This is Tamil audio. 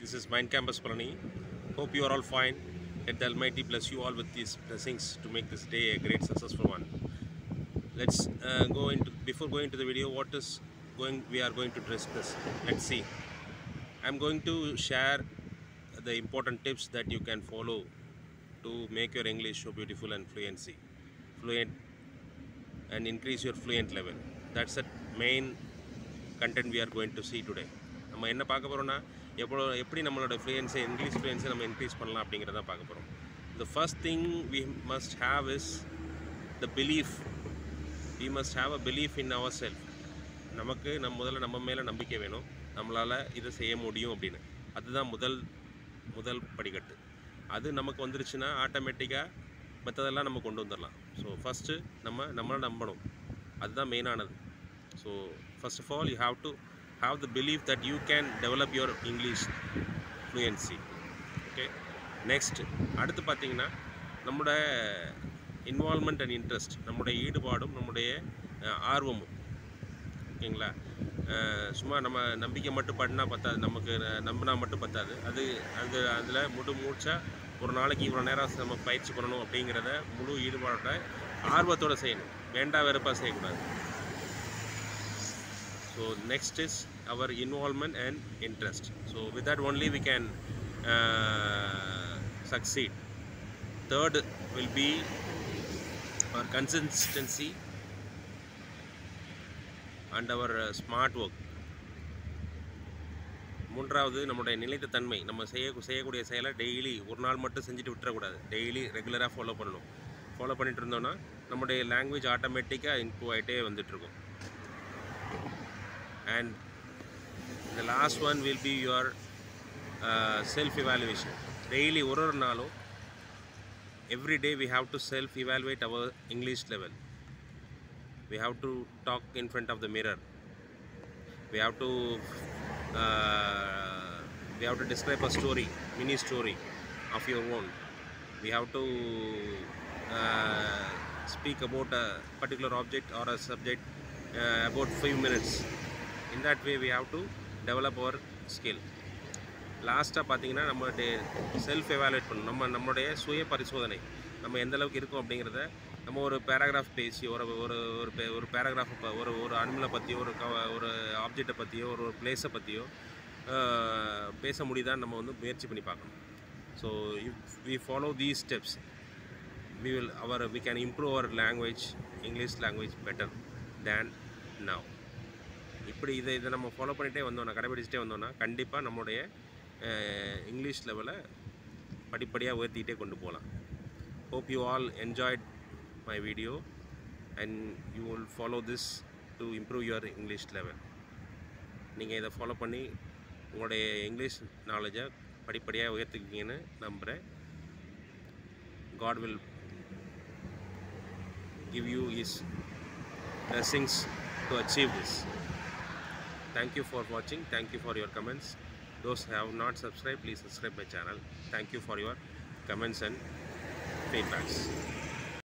This is Mind Campus Palani. Hope you are all fine. Let the Almighty bless you all with these blessings to make this day a great successful one. Let's go into, before going to the video, we are going to discuss. Let's see. I'm going to share the important tips that you can follow to make your English so beautiful and fluent, and increase your fluent level. That's the main content we are going to see today. நம்ம என்ன பார்க்க போகிறோம்னா எப்படி நம்மளோட ஃப்ளூயன்ஸை இங்கிலீஷ் ஃப்ளூயன்ஸை நம்ம இன்க்ரீஸ் பண்ணலாம் அப்படிங்கிறத பார்க்க போகிறோம். The first thing we must have is the belief. We must have a belief in ourselves. நமக்கு முதல்ல நம்ம மேலே நம்பிக்கை வேணும், நம்மளால் இதை செய்ய முடியும் அப்படின்னு. அதுதான் முதல் படிக்கட்டு. அது நமக்கு வந்துருச்சுன்னா ஆட்டோமேட்டிக்காக மற்றதெல்லாம் நம்ம கொண்டு வந்துடலாம். ஸோ ஃபஸ்ட்டு நம்மளை நம்பணும், அதுதான் மெயினானது. So first of all you have to have the belief that you can develop your English fluency. Okay, next அடுத்து பார்த்தீங்கன்னா நம்மளோட இன்வால்மெண்ட் அண்ட் இன்ட்ரெஸ்ட், நம்மளுடைய ஈடுபாடும் நம்முடைய ஆர்வமும். ஓகேங்களா, சும்மா நம்ம நம்பிக்கை மட்டும் பண்ணால் பத்தாது, நமக்கு நம்பினா மட்டும் பத்தாது. அதில் மூச்சா ஒரு நாளைக்கு இவ்வளோ நேரம் நம்ம பயிற்சி பண்ணணும் அப்படிங்கிறத முழு ஈடுபாடோட ஆர்வத்தோடு செய்யணும், வேண்டா வெறுப்பாக செய்யக்கூடாது. So next is our involvement and interest. So with that only we can succeed. Third will be our consistency and our smart work. மூன்றாவது நம்மளுடைய நிலைத்த தன்மை. நம்ம செய்யக்கூடிய செயலை டெய்லி ஒரு நாள் மட்டும் செஞ்சுட்டு விட்டுறக்கூடாது, டெய்லி ரெகுலராக ஃபாலோ பண்ணணும். ஃபாலோ பண்ணிட்டு இருந்தோம்னா நம்மளுடைய லாங்குவேஜ் ஆட்டோமேட்டிக்காக இம்ப்ரூவ் ஆகிட்டே வந்துட்டுருக்கும். And the last one will be your self-evaluation. Daily ஒரு நாளும் every day we have to self-evaluate our English level. We have to talk in front of the mirror. We have to describe a story, mini story of your own. We have to speak about a particular object or a subject about 5 minutes. In that way we have to develop our skill. லாஸ்ட்டாக பார்த்தீங்கன்னா நம்மளுடைய செல்ஃப் எவாலுவேட் பண்ணணும். நம்மளுடைய சுய பரிசோதனை, நம்ம எந்த அளவுக்கு இருக்கோம் அப்படிங்கிறத நம்ம ஒரு பேராகிராஃப் பேசி ஒரு பேராகிராஃப் ஒரு அனிமலை பற்றியோ ஒரு ஆப்ஜெக்டை பற்றியோ ஒரு பிளேஸை பற்றியோ பேச முடியுதான்னு நம்ம முயற்சி பண்ணி பார்க்கணும். So if we follow these steps we can improve our language, English language better than now. இப்படி இதை நம்ம ஃபாலோ பண்ணிகிட்டே வந்தோம்னா, கடைபிடிச்சிட்டே வந்தோம்னா கண்டிப்பாக நம்மளுடைய இங்கிலீஷ் லெவலை படிப்படியாக உயர்த்திக்கிட்டே கொண்டு போகலாம். Hope you all enjoyed my video and you will follow this to improve your English level. நீங்கள் இதை ஃபாலோ பண்ணி உங்களுடைய இங்கிலீஷ் நாலேஜை படிப்படியாக உயர்த்திக்கிங்கன்னு நம்புகிறேன். God will give you His blessings to achieve this. Thank you for watching. Thank you for your comments. Those who have not subscribed, please subscribe my channel. Thank you for your comments and feedbacks.